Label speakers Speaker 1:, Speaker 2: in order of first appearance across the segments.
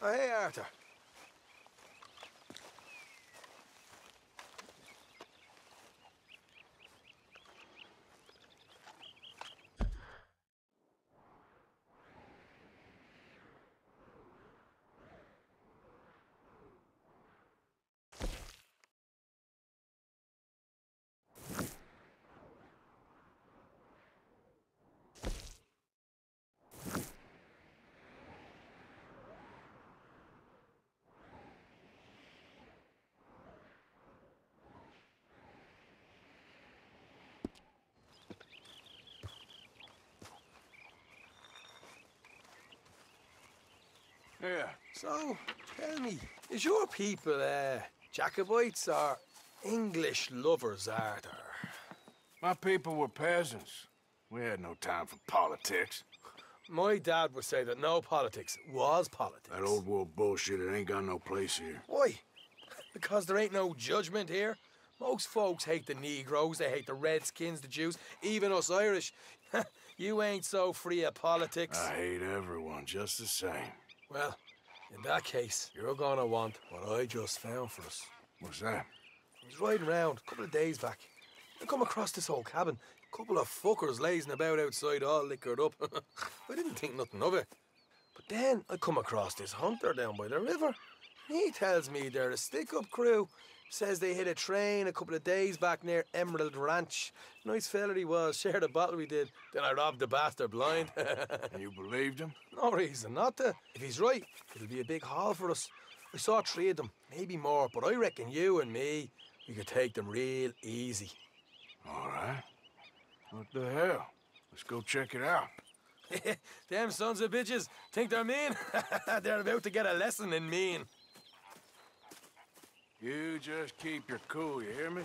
Speaker 1: Oh, hey, Arthur.
Speaker 2: Yeah.
Speaker 1: So, tell me, is your people, Jacobites or English lovers, Arthur?
Speaker 2: My people were peasants. We had no time for politics.
Speaker 1: My dad would say that no politics was politics.
Speaker 2: That old world bullshit, it ain't got no place here.
Speaker 1: Why? Because there ain't no judgment here. Most folks hate the Negroes, they hate the Redskins, the Jews, even us Irish. You ain't so free of politics.
Speaker 2: I hate everyone just the same.
Speaker 1: Well, in that case, you're gonna want what I just found for us.
Speaker 2: What's that?
Speaker 1: I was riding around a couple of days back. I come across this old cabin. A couple of fuckers lazing about outside all liquored up. I didn't think nothing of it. But then I come across this hunter down by the river. He tells me they're a stick-up crew. Says they hit a train a couple of days back near Emerald Ranch. Nice fella he was, shared a bottle we did. Then I robbed the bastard blind.
Speaker 2: You believed him?
Speaker 1: No reason not to. If he's right, it'll be a big haul for us. I saw 3 of them, maybe more, but I reckon you and me, we could take them real easy.
Speaker 2: All right. What the hell? Let's go check it out.
Speaker 1: Them sons of bitches think they're mean. They're about to get a lesson in mean.
Speaker 2: You just keep your cool, you hear me?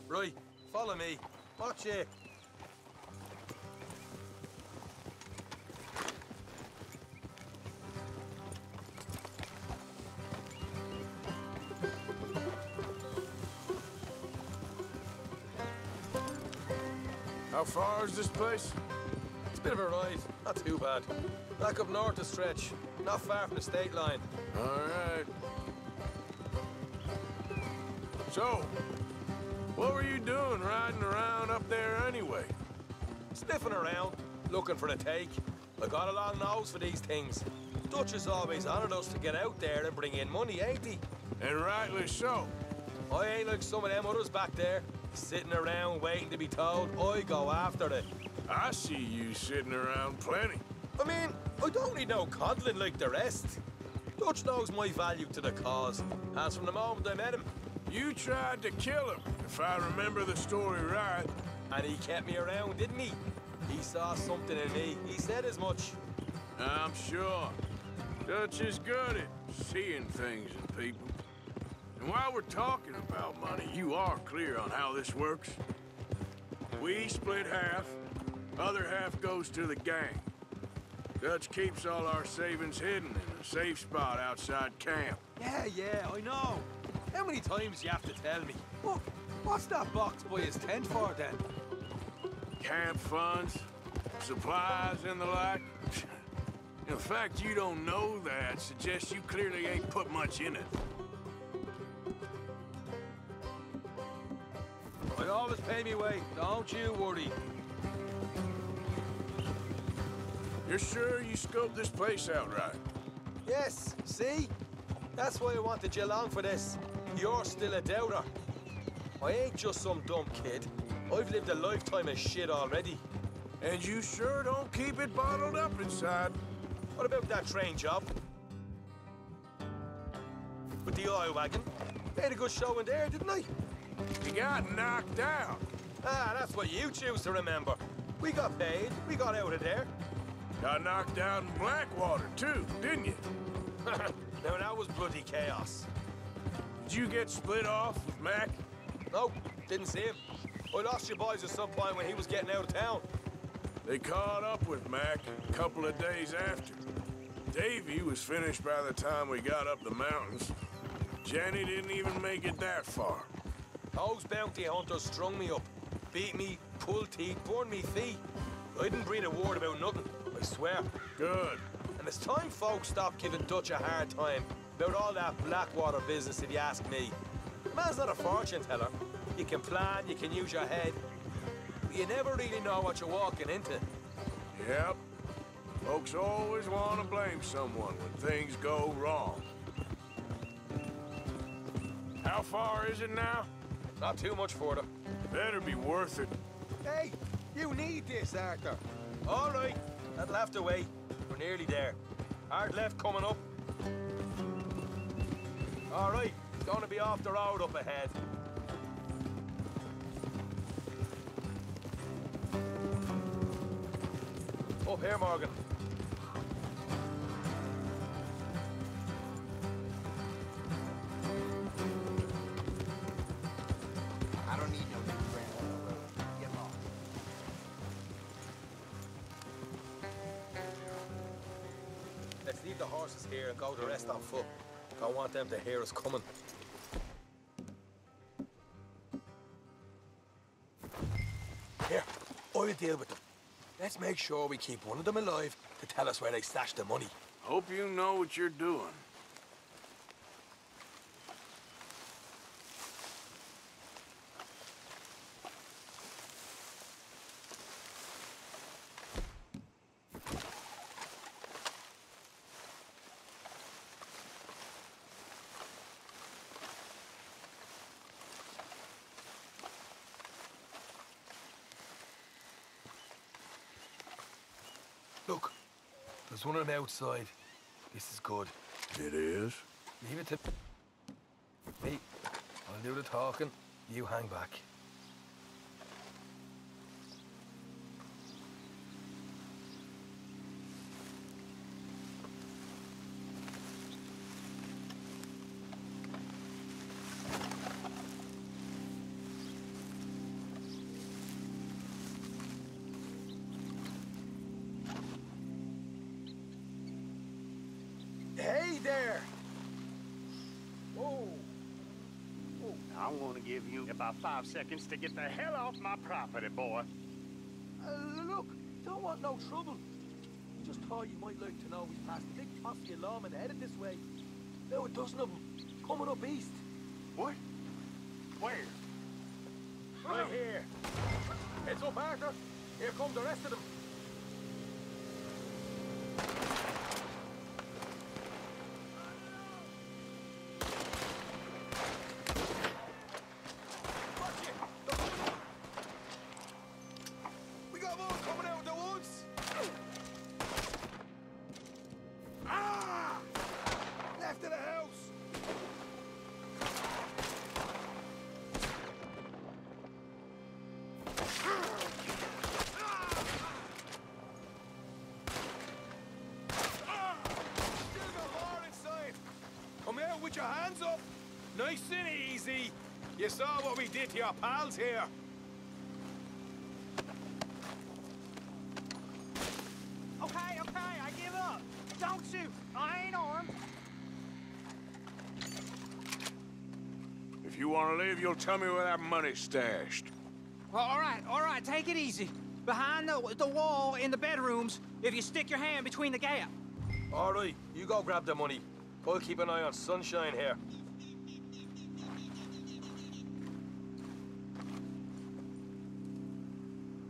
Speaker 1: Right, follow me. Watch it.
Speaker 2: How far is this place?
Speaker 1: It's a bit of a ride, not too bad. Back up north a stretch, not far from the state line.
Speaker 2: All right. So, what were you doing riding around up there anyway?
Speaker 1: Sniffing around, looking for a take. I got a long nose for these things. Dutch has always honoured us to get out there and bring in money, ain't he?
Speaker 2: And rightly so.
Speaker 1: I ain't like some of them others back there, sitting around waiting to be told. I go after it.
Speaker 2: I see you sitting around plenty.
Speaker 1: I mean, I don't need no coddling like the rest. Dutch knows my value to the cause, as from the moment I met him.
Speaker 2: You tried to kill him, if I remember the story right.
Speaker 1: And he kept me around, didn't he? He saw something in me. He said as much.
Speaker 2: I'm sure. Dutch is good at seeing things in people. And while we're talking about money, you are clear on how this works? We split half, other half goes to the gang. Dutch keeps all our savings hidden in a safe spot outside camp.
Speaker 1: Yeah, I know. How many times you have to tell me? Look, what's that box by his tent for then?
Speaker 2: Camp funds, supplies and the like. The fact you don't know that suggests you clearly ain't put much in it.
Speaker 1: I always pay me way, don't you worry.
Speaker 2: You're sure you scoped this place out right?
Speaker 1: Yes, see? That's why I wanted you along for this. You're still a doubter. I ain't just some dumb kid. I've lived a lifetime of shit already.
Speaker 2: And you sure don't keep it bottled up inside.
Speaker 1: What about that train job? With the oil wagon? Made a good show in there, didn't I?
Speaker 2: You got knocked out.
Speaker 1: Ah, that's what you choose to remember. We got paid. We got out of there.
Speaker 2: Got knocked out in Blackwater, too, didn't you?
Speaker 1: Now, that was bloody chaos.
Speaker 2: Did you get split off with Mac?
Speaker 1: Nope, didn't see him. I lost you boys at some point when he was getting out of town.
Speaker 2: They caught up with Mac a couple of days after. Davy was finished by the time we got up the mountains. Jenny didn't even make it that far.
Speaker 1: Those bounty hunters strung me up. beat me, pull teeth, burn me feet. I didn't breathe a word about nothing, I swear.
Speaker 2: Good.
Speaker 1: And it's time folks stop giving Dutch a hard time about all that Blackwater business, if you ask me. Man's not a fortune teller. You can plan, you can use your head, but you never really know what you're walking into.
Speaker 2: Yep. Folks always want to blame someone when things go wrong. How far is it now?
Speaker 1: Not too much further.
Speaker 2: Better be worth it.
Speaker 1: Hey, you need this, Arthur. All right, that'll have to wait. We're nearly there. Hard left coming up. All right, it's gonna be off the road up ahead. Up here, Morgan.
Speaker 3: I don't need no new friend on the road. Get lost.
Speaker 1: Let's leave the horses here and go the rest on foot. Don't want them to hear us coming. Here, I'll deal with them. Let's make sure we keep one of them alive to tell us where they stashed the money.
Speaker 2: Hope you know what you're doing.
Speaker 1: Look, there's one on the outside. This is good.
Speaker 2: It is?
Speaker 1: Leave it to me. I'll do the talking. You hang back. Hey there! Oh.
Speaker 4: I'm gonna give you about 5 seconds to get the hell off my property, boy.
Speaker 1: Look, don't want no trouble. Just thought you might like to know we passed a big posse of lawmen headed this way. Now a dozen of them, coming up east.
Speaker 4: What? Where?
Speaker 1: Right here. Heads up, Arthur. Here come the rest of them. We got more coming out of the woods. Ah! Left of the house. Still got more inside. Come out with your hands up. Nice and easy. You saw what we did to your pals here.
Speaker 5: Okay, I give up. Don't shoot. I ain't armed.
Speaker 2: If you want to leave, you'll tell me where that money's stashed.
Speaker 5: Well, all right, take it easy. Behind the wall in the bedrooms, if you stick your hand between the gap.
Speaker 1: All right, you go grab the money. I'll keep an eye on Sunshine here.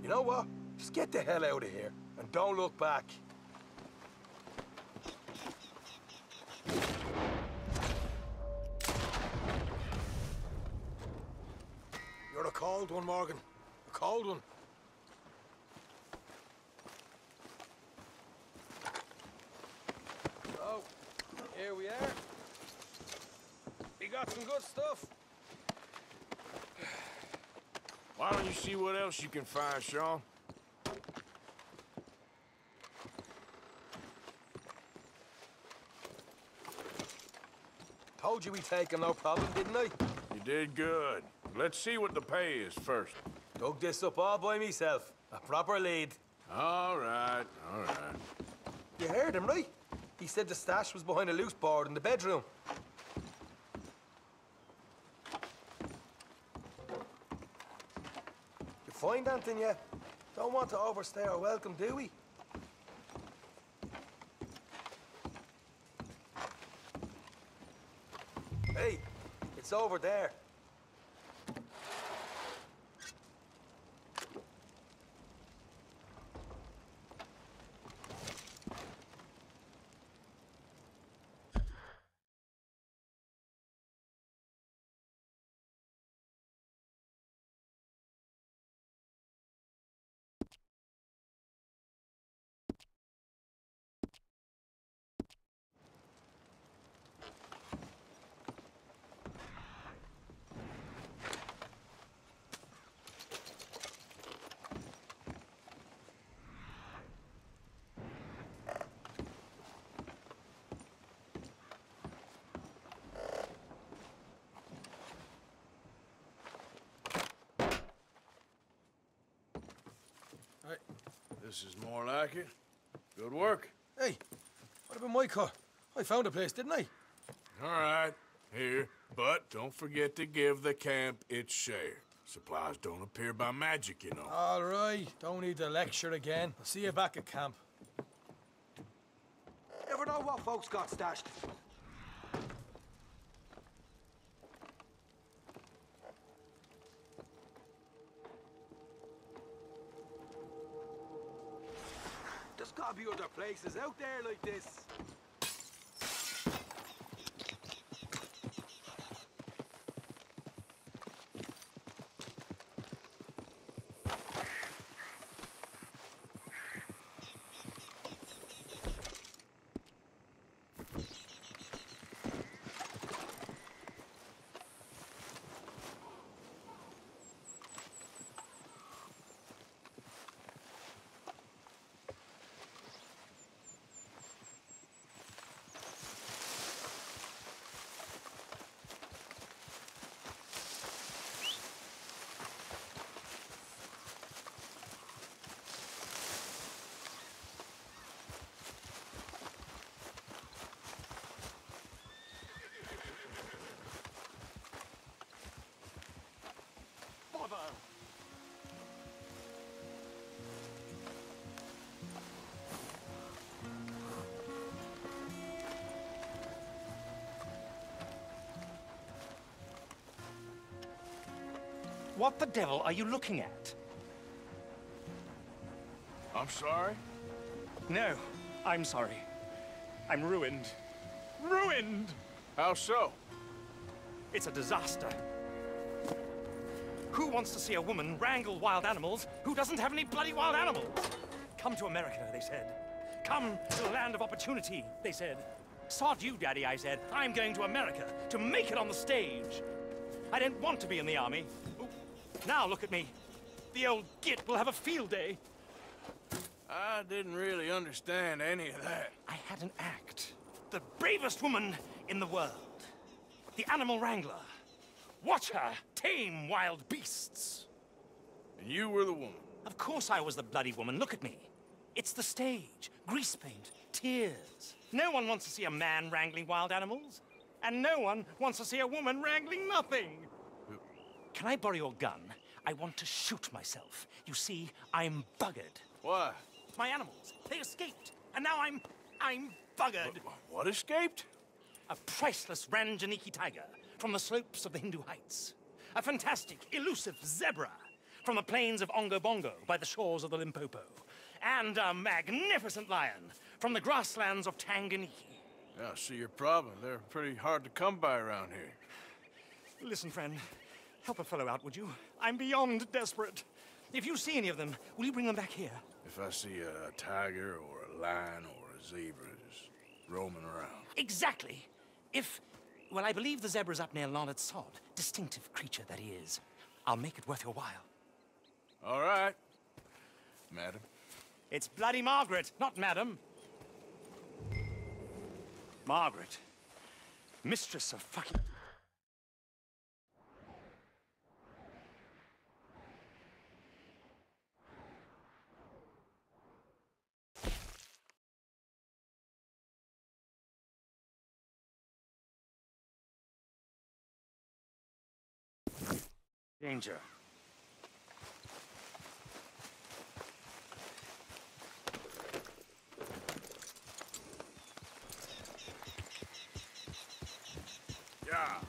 Speaker 1: You know what? Just get the hell out of here and don't look back. You're a cold one, Morgan. A cold one. So, here we are. We got some good stuff.
Speaker 2: Why don't you see what else you can find, Sean?
Speaker 1: Told you we'd take him, no problem, didn't I?
Speaker 2: You did good. Let's see what the pay is first.
Speaker 1: Dug this up all by myself. A proper lead.
Speaker 2: All right, all right.
Speaker 1: You heard him, right? He said the stash was behind a loose board in the bedroom. You find anything yet? Don't want to overstay our welcome, do we? Hey, it's over there.
Speaker 2: Right. This is more like it. Good work.
Speaker 1: Hey, what about my car? I found a place, didn't I?
Speaker 2: All right, here. But don't forget to give the camp its share. Supplies don't appear by magic, you know.
Speaker 1: All right, don't need to lecture again. I'll see you back at camp.
Speaker 3: Never know what folks got stashed. There's gotta be other places out there like this.
Speaker 4: What the devil are you looking at?
Speaker 2: I'm sorry?
Speaker 4: No, I'm sorry. I'm ruined. Ruined!
Speaker 2: How so?
Speaker 4: It's a disaster. Who wants to see a woman wrangle wild animals who doesn't have any bloody wild animals? Come to America, they said. Come to the land of opportunity, they said. Sod you, Daddy, I said. I'm going to America to make it on the stage. I didn't want to be in the army. Ooh, now look at me. The old git will have a field day.
Speaker 2: I didn't really understand any of that.
Speaker 4: I had an act. The bravest woman in the world. The animal wrangler. Watch her tame wild beasts.
Speaker 2: And you were the woman.
Speaker 4: Of course I was the bloody woman. Look at me. It's the stage. Grease paint. Tears. No one wants to see a man wrangling wild animals. And no one wants to see a woman wrangling nothing. Can I borrow your gun? I want to shoot myself. You see, I'm buggered.
Speaker 2: Why?
Speaker 4: My animals, they escaped. And now I'm buggered.
Speaker 2: What escaped?
Speaker 4: A priceless Ranjaniki tiger from the slopes of the Hindu Heights. A fantastic, elusive zebra from the plains of Ongo Bongo by the shores of the Limpopo. And a magnificent lion from the grasslands of Tanganyika.
Speaker 2: Yeah, I see your problem. They're pretty hard to come by around here.
Speaker 4: Listen, friend, help a fellow out, would you? I'm beyond desperate. If you see any of them, will you bring them back here?
Speaker 2: If I see a tiger or a lion or a zebra just roaming around.
Speaker 4: Exactly. Well, I believe the zebra's up near Larned Sod. Distinctive creature that he is. I'll make it worth your while.
Speaker 2: All right, madam.
Speaker 4: It's bloody Margaret, not madam. Margaret. Mistress of fucking... Danger.
Speaker 2: Yeah.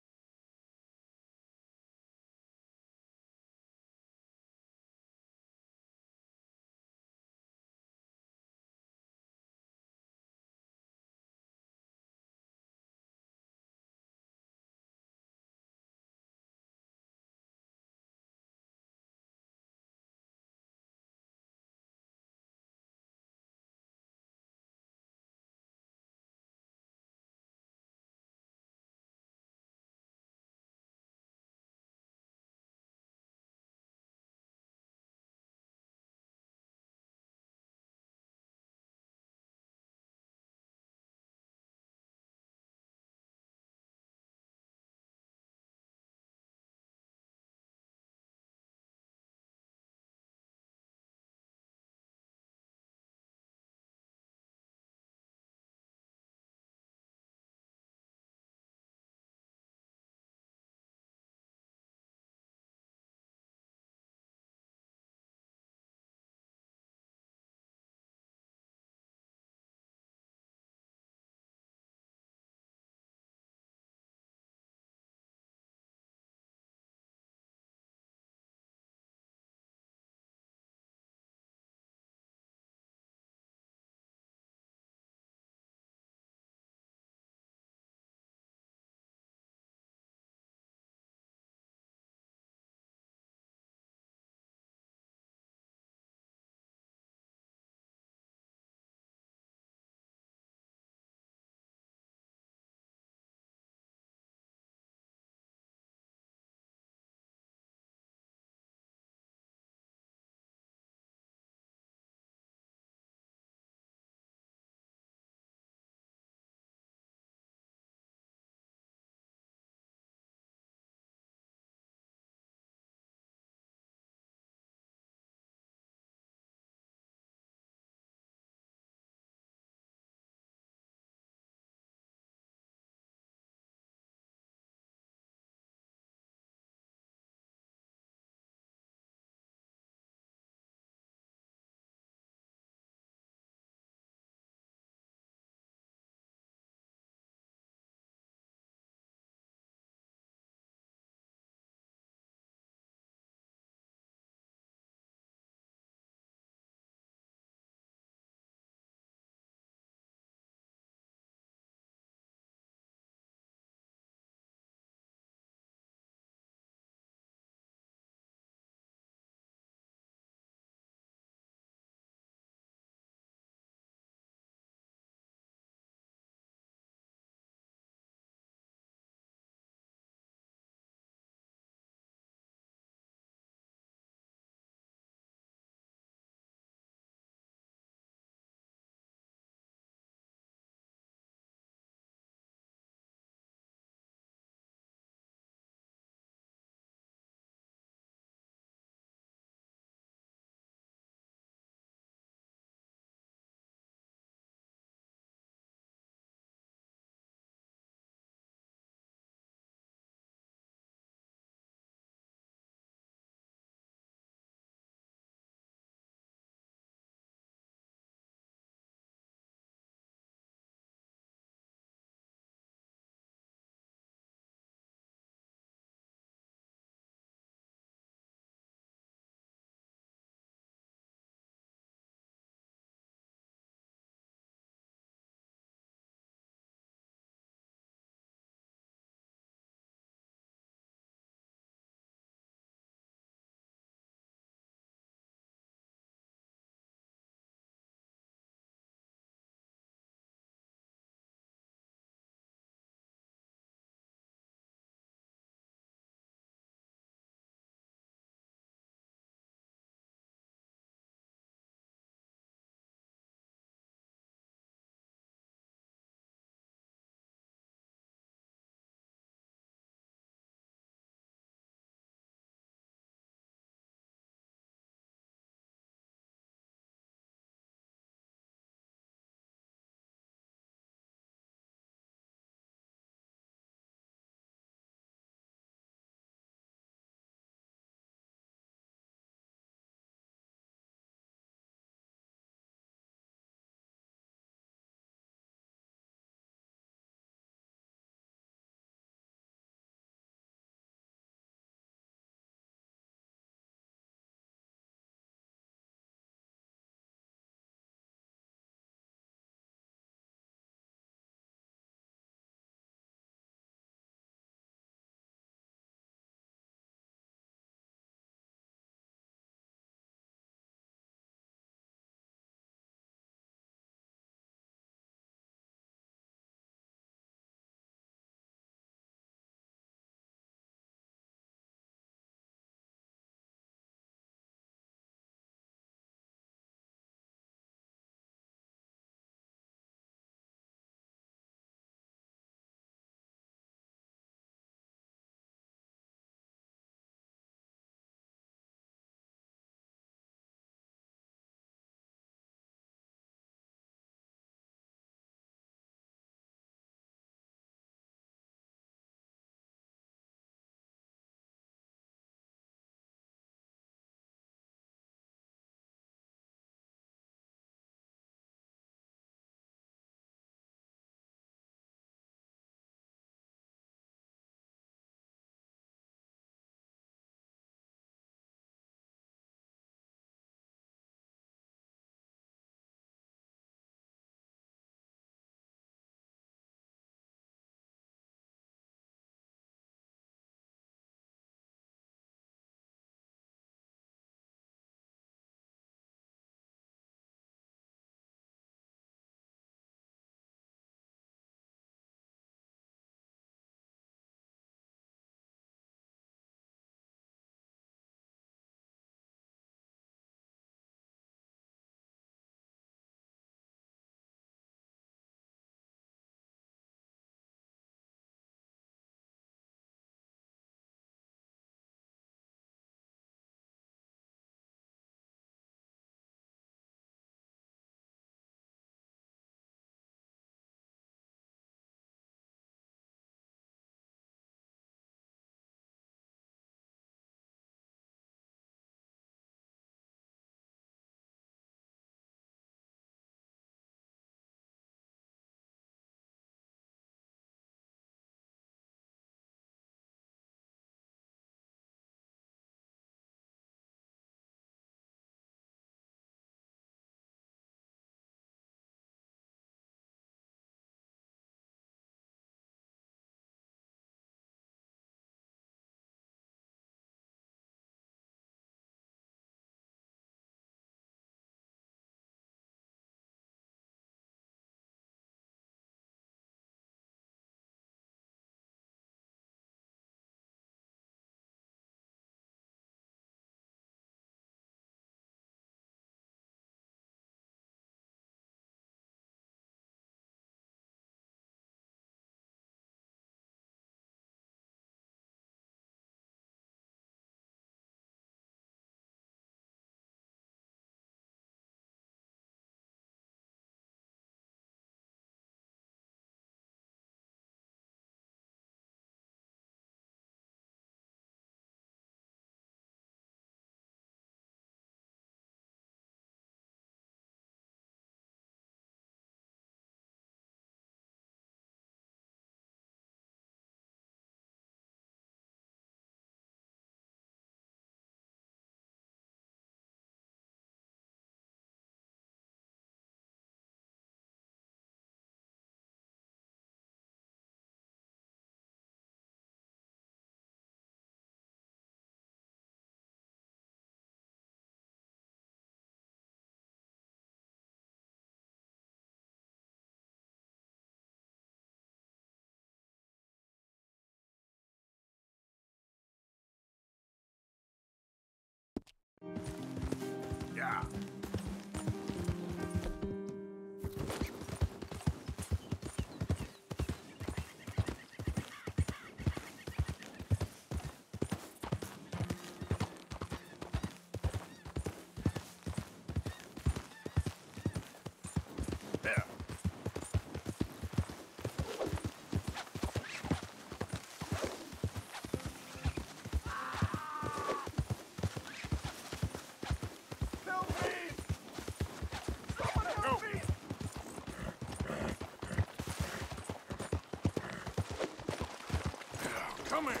Speaker 2: Come here.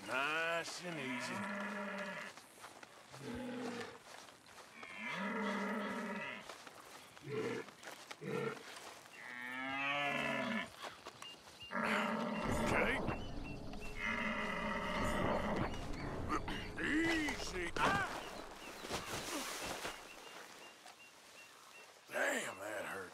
Speaker 2: Nice and easy. Okay. Easy. Ah! Damn, that hurt.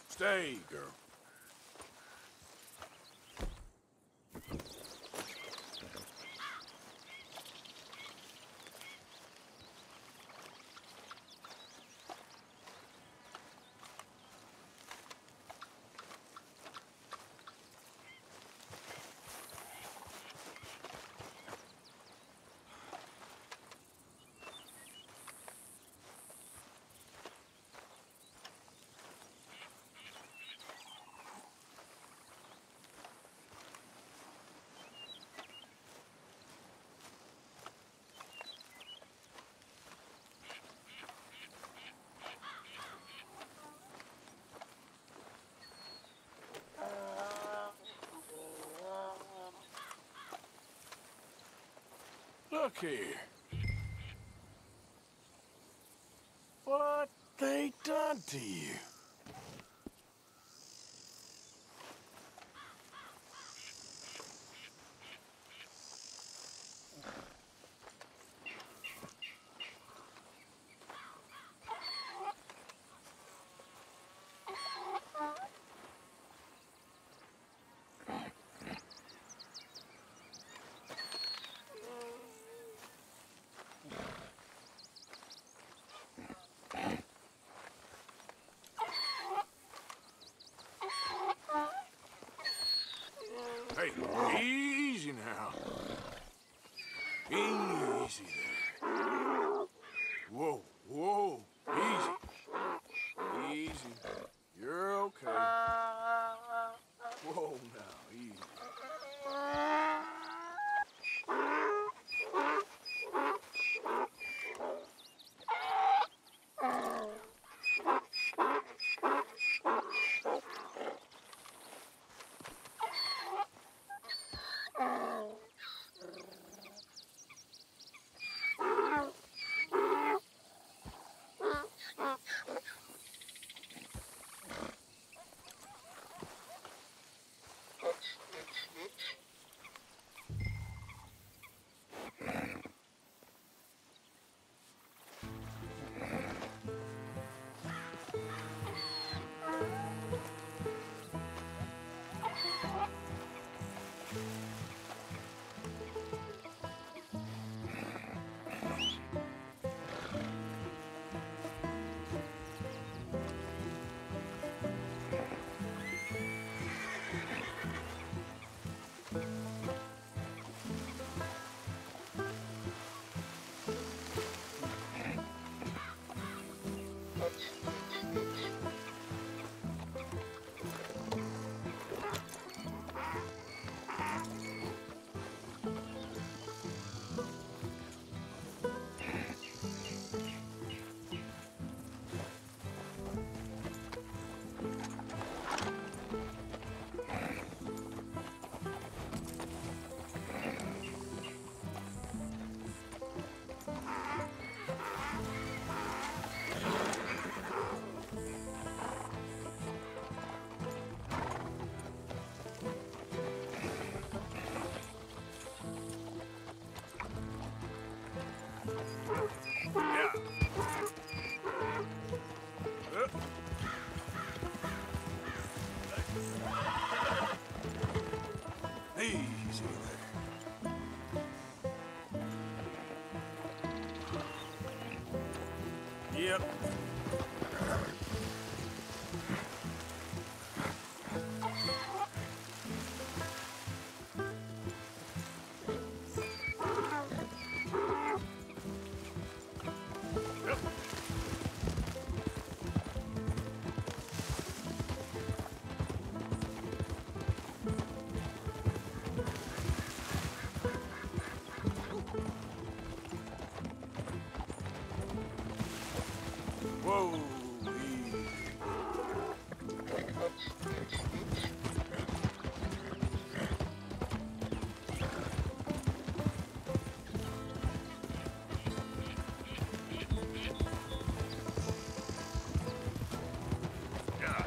Speaker 2: Stay, girl. Look here. What they done to you? Hey, easy now. Easy there. Whoa, whoa, easy. Easy. You're okay. Whoa now, easy. Easy there. Yep. Whoa, easy. Yeah.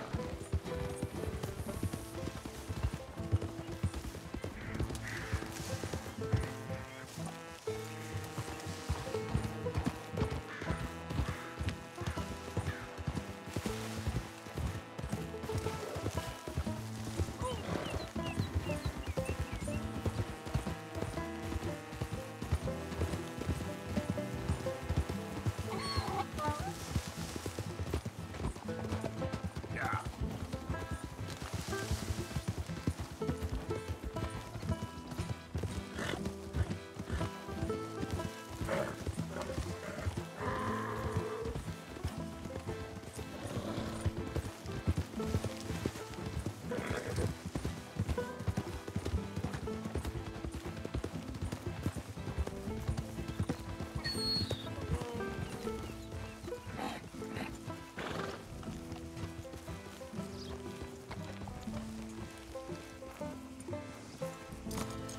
Speaker 2: Yeah.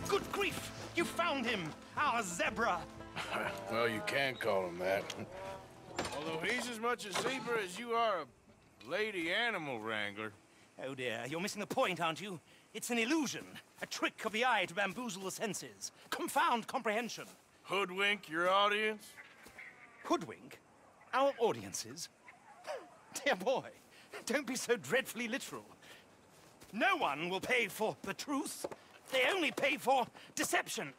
Speaker 4: Good grief! You found him! Our zebra!
Speaker 2: Well, you can call him that. Although he's as much a zebra as you are a lady animal wrangler.
Speaker 4: Oh dear, you're missing the point, aren't you? It's an illusion, a trick of the eye to bamboozle the senses, confound comprehension.
Speaker 2: Hoodwink your audience?
Speaker 4: Hoodwink? Our audiences? Dear boy, don't be so dreadfully literal. No one will pay for the truth. They only pay for deception.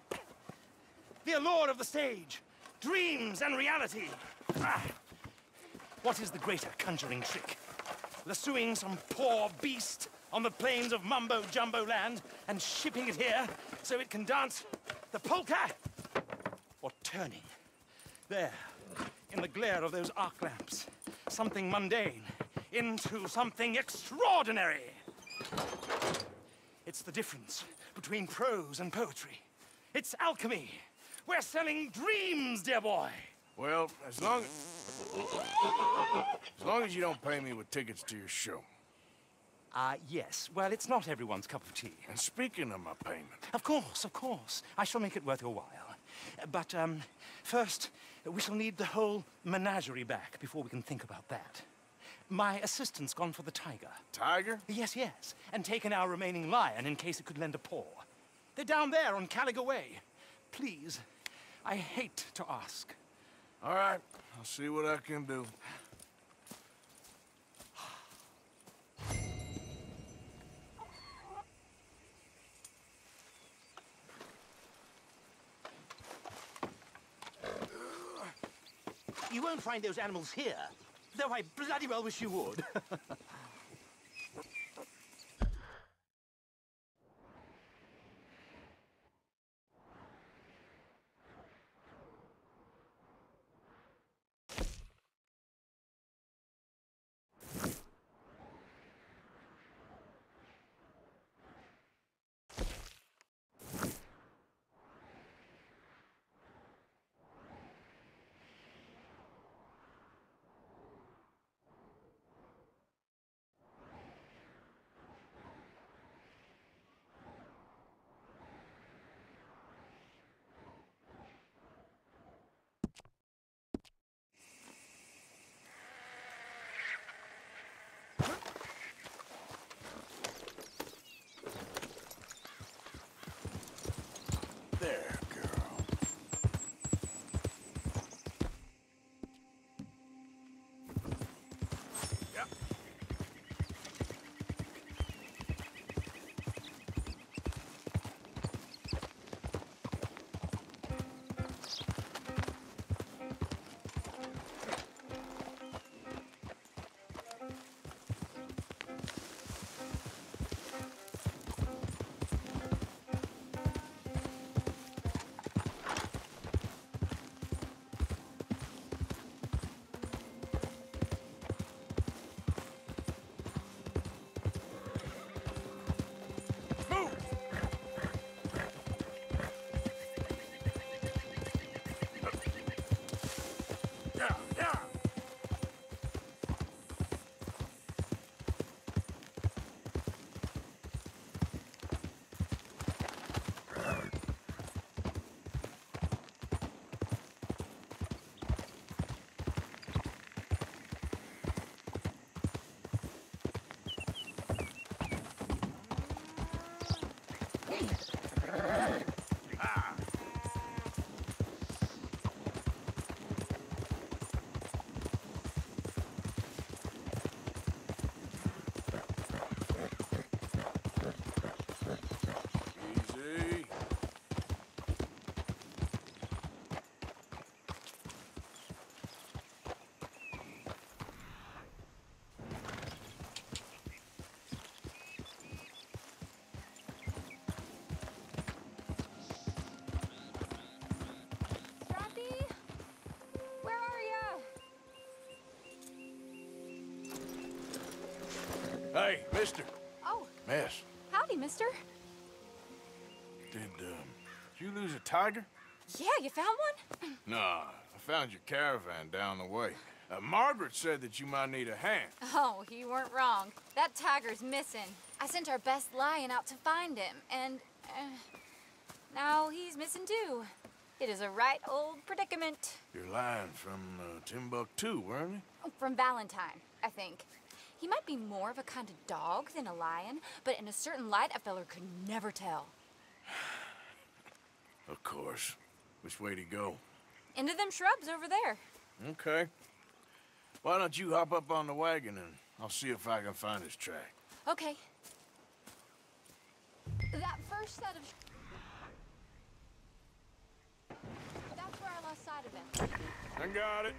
Speaker 4: The allure of the stage, dreams and reality. Ah. What is the greater conjuring trick? Lassoing some poor beast on the plains of mumbo-jumbo land and shipping it here so it can dance the polka? Or turning, there, in the glare of those arc lamps, something mundane into something extraordinary? It's the difference between prose and poetry. It's alchemy. We're selling dreams, dear boy.
Speaker 2: Well, as long as you don't pay me with tickets to your show.
Speaker 4: Yes. Well, it's not everyone's cup of tea.
Speaker 2: And speaking of my payment,
Speaker 4: Of course, of course. I shall make it worth your while. But, first, we shall need the whole menagerie back before we can think about that. My assistant's gone for the tiger.
Speaker 2: Tiger?
Speaker 4: Yes, yes. And taken our remaining lion in case it could lend a paw. They're down there on Caliga Way. Please, I hate to ask.
Speaker 2: All right, I'll see what I can do.
Speaker 4: You won't find those animals here, though I bloody well wish you would.
Speaker 2: Hey, mister.
Speaker 6: Oh,
Speaker 2: Miss,
Speaker 6: howdy, mister.
Speaker 2: did you lose a tiger?
Speaker 6: Yeah, you found one?
Speaker 2: Nah, I found your caravan down the way. Margaret said that you might need a hand.
Speaker 6: Oh, you weren't wrong. That tiger's missing. I sent our best lion out to find him, and now he's missing too. It is a right old predicament.
Speaker 2: Your lion from Timbuktu, weren't he?
Speaker 6: Oh, from Valentine, I think. He might be more of a kind of dog than a lion, but in a certain light, a feller could never tell.
Speaker 2: Of course. Which way to go?
Speaker 6: Into them shrubs over there.
Speaker 2: Okay. Why don't you hop up on the wagon and I'll see if I can find his track.
Speaker 6: Okay. That first set of... That's where I lost sight of him.
Speaker 2: I got it.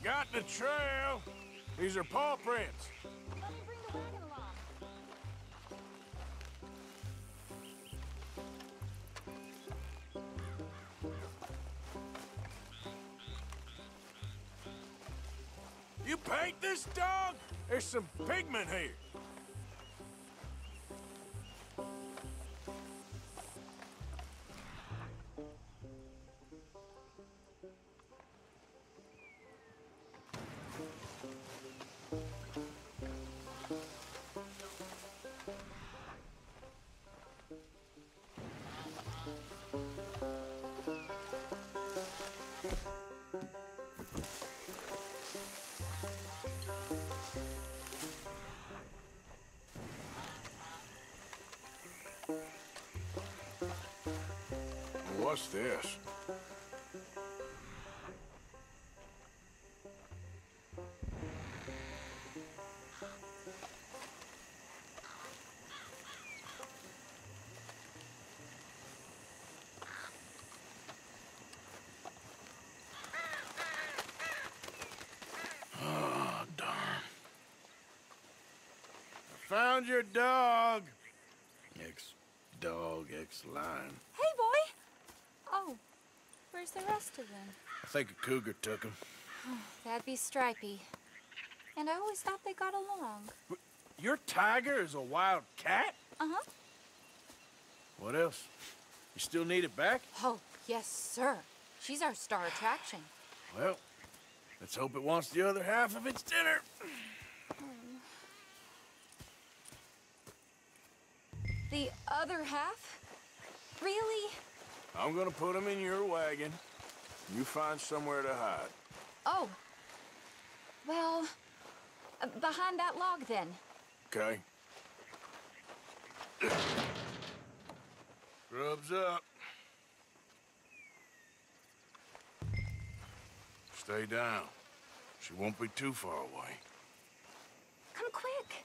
Speaker 2: Got the trail. These are paw prints.
Speaker 6: Let me bring the wagon along.
Speaker 2: You paint this dog? There's some pigment here. What's this? Oh, darn. I found your dog. Ex-dog, ex-lion.
Speaker 6: Hey, boy! Oh, where's the rest of them?
Speaker 2: I think a cougar took him.
Speaker 6: That'd be Stripey. And I always thought they got along.
Speaker 2: Your tiger is a wild cat?
Speaker 6: Uh-huh.
Speaker 2: What else? You still need it back?
Speaker 6: Oh, yes, sir. She's our star attraction.
Speaker 2: Well, let's hope it wants the other half of its dinner.
Speaker 6: The other half? Really?
Speaker 2: I'm gonna put him in your wagon. You find somewhere to hide.
Speaker 6: Oh. Well, behind that log, then.
Speaker 2: Okay? Grub's up. Stay down. She won't be too far away.
Speaker 6: Come quick.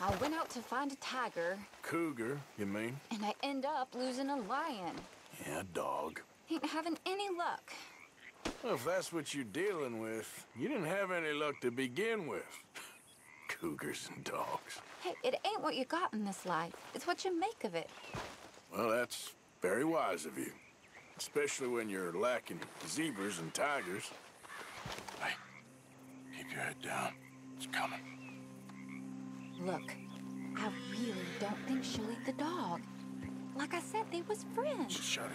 Speaker 6: I went out to find a tiger,
Speaker 2: Cougar, you mean?
Speaker 6: and I end up losing a lion.
Speaker 2: Yeah, dog.
Speaker 6: Ain't having any luck.
Speaker 2: Well, if that's what you're dealing with, you didn't have any luck to begin with. Cougars and dogs.
Speaker 6: Hey, it ain't what you got in this life. It's what you make of it.
Speaker 2: Well, that's very wise of you. Especially when you're lacking zebras and tigers. Hey, keep your head down. It's coming.
Speaker 6: Look, I really don't think she'll eat the dog. Like I said, they was friends.
Speaker 2: Just shut it.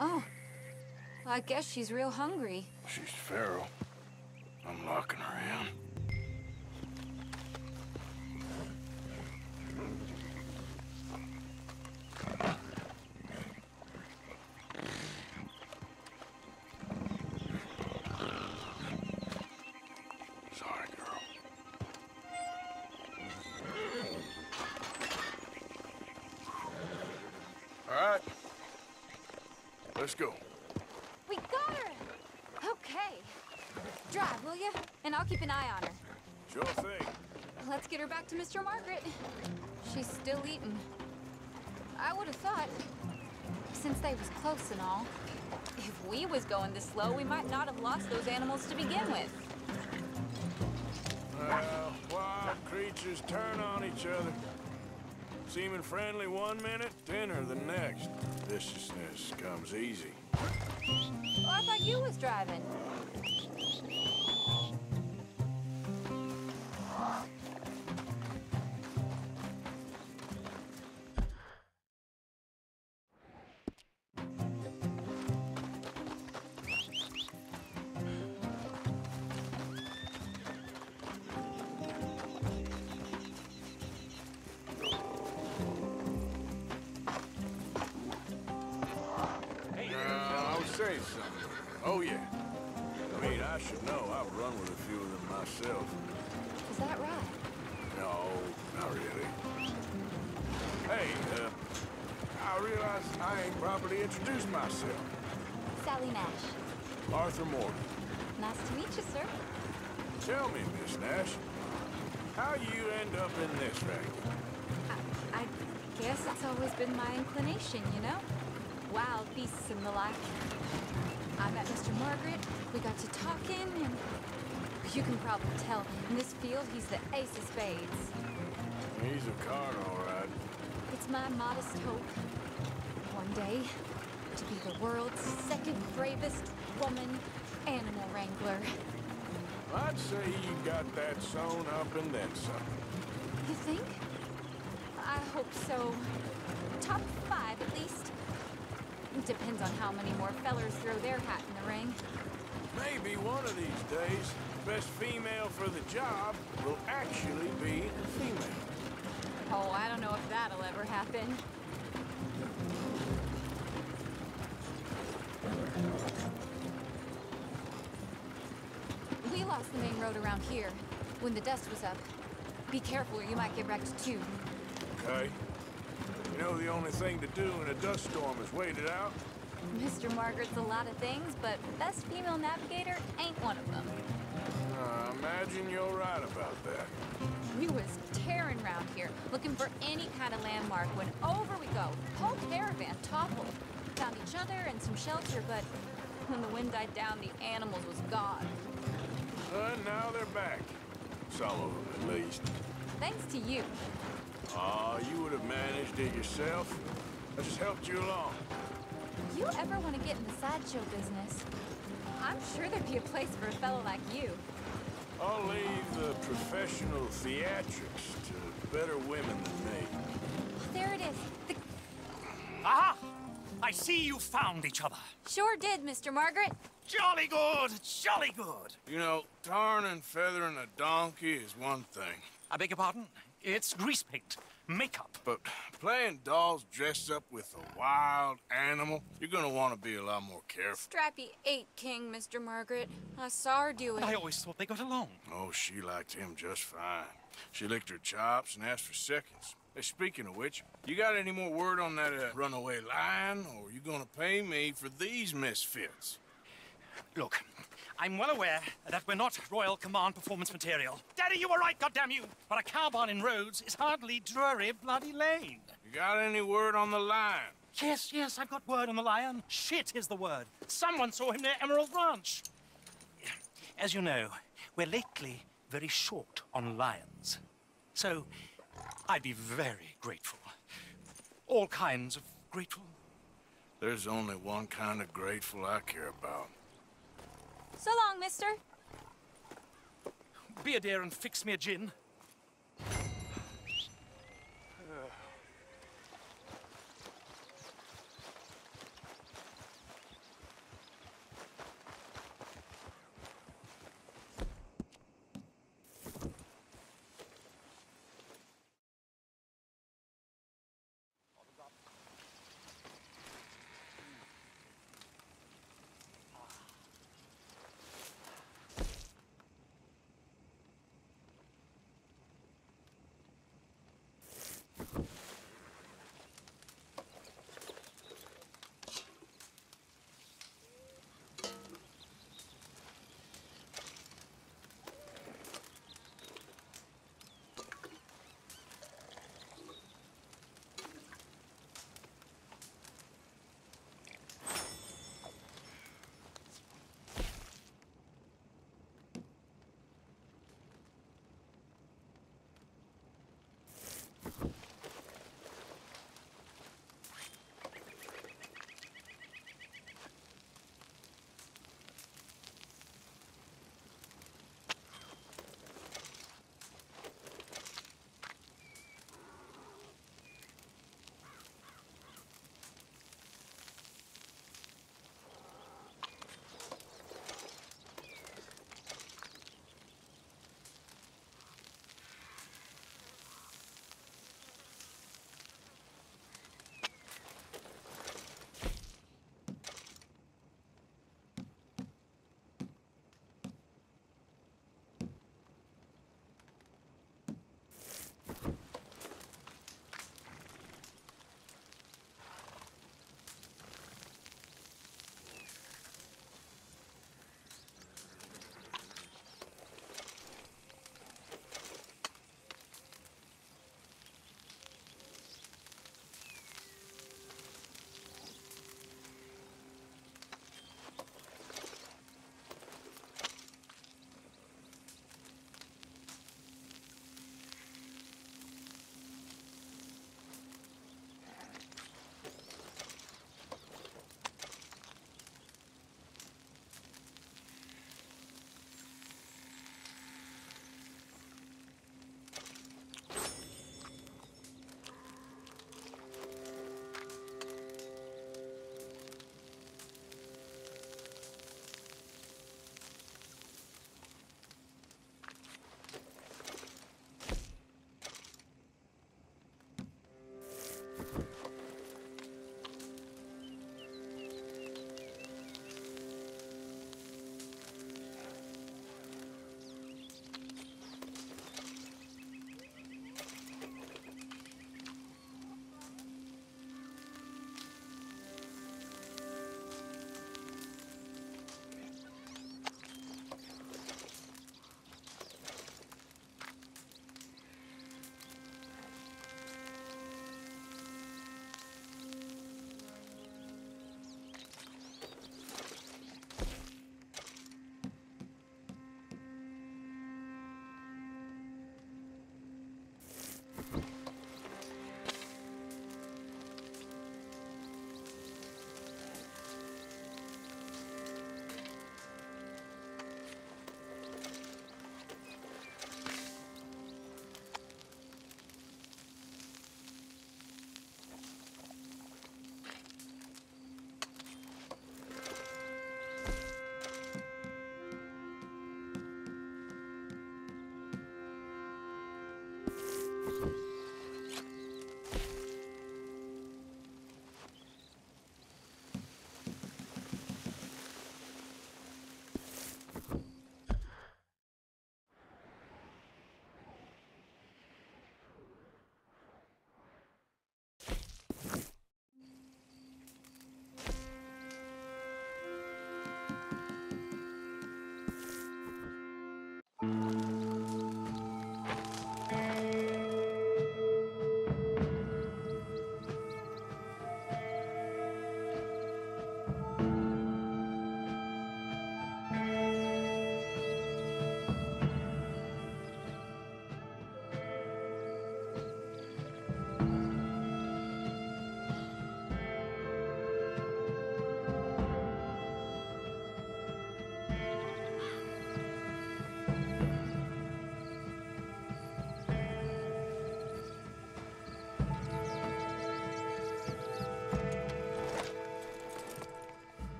Speaker 6: Oh, I guess she's real hungry.
Speaker 2: She's feral. I'm locking her in. Sorry, girl. All right. Let's go.
Speaker 6: We got her! Okay. Drive, will you? And I'll keep an eye on her.
Speaker 2: Sure thing.
Speaker 6: Let's get her back to Mr. Margaret. She's still eating. I would have thought, since they was close and all, if we was going this slow, we might not have lost those animals to begin with.
Speaker 2: Well, wild creatures turn on each other. Seeming friendly one minute, dinner the next. Viciousness comes easy.
Speaker 6: Oh, I thought you was driving.
Speaker 2: Say something. Oh, yeah. I mean, I should know. I've run with a few of them myself.
Speaker 6: Is that right?
Speaker 2: No, not really. Hey, I realize I ain't properly introduced myself.
Speaker 6: Sally Nash.
Speaker 2: Arthur Morgan.
Speaker 6: Nice to meet you, sir.
Speaker 2: Tell me, Miss Nash, how you end up in this racket?
Speaker 6: I guess it's always been my inclination, you know? Wild beasts and the like. I met Mr. Margaret, we got to talking, and you can probably tell, in this field, he's the ace of spades.
Speaker 2: He's a card, all right.
Speaker 6: It's my modest hope, one day, to be the world's second bravest woman animal wrangler.
Speaker 2: I'd say you got that sewn up and then some.
Speaker 6: You think? I hope so. Top 5, at least. Depends on how many more fellers throw their hat in the ring.
Speaker 2: Maybe one of these days, best female for the job will actually be a female.
Speaker 6: Oh, I don't know if that'll ever happen. We lost the main road around here when the dust was up. Be careful or you might get wrecked too.
Speaker 2: Okay. You know the only thing to do in a dust storm is wait it out?
Speaker 6: Mr. Margaret's a lot of things, but best female navigator ain't one of them.
Speaker 2: I imagine you're right about that.
Speaker 6: We was tearing around here, looking for any kind of landmark when over we go. Whole caravan toppled. Found each other and some shelter, but when the wind died down, the animals was gone.
Speaker 2: And now they're back. Some of them, at least.
Speaker 6: Thanks to you.
Speaker 2: Aw, you would have managed it yourself. I just helped you along.
Speaker 6: If you ever want to get in the sideshow business, I'm sure there'd be a place for a fellow like you.
Speaker 2: I'll leave the professional theatrics to better women than me.
Speaker 6: There it is. The...
Speaker 4: Aha! I see you found each other.
Speaker 6: Sure did, Mr. Margaret.
Speaker 4: Jolly good, jolly good.
Speaker 2: You know, tarring and feathering a donkey is one thing.
Speaker 4: I beg your pardon? It's grease paint, makeup.
Speaker 2: But playing dolls dressed up with a wild animal, you're gonna want to be a lot more careful.
Speaker 6: Strappy ate King, Mr. Margaret. I saw her do it.
Speaker 4: I always thought they got along.
Speaker 2: Oh, she liked him just fine. She licked her chops and asked for seconds. Hey, speaking of which, you got any more word on that runaway lion, or are you gonna pay me for these misfits?
Speaker 4: Look, I'm well aware that we're not Royal Command performance material. Daddy, you were right, goddammit you! But a cowbarn in Rhodes is hardly Drury Bloody Lane.
Speaker 2: You got any word on the lion?
Speaker 4: Yes, I've got word on the lion. Shit is the word. Someone saw him near Emerald Ranch. As you know, we're lately very short on lions. So, I'd be very grateful. All kinds of grateful.
Speaker 2: There's only one kind of grateful I care about.
Speaker 6: So long, mister.
Speaker 4: Be a dear and fix me a gin.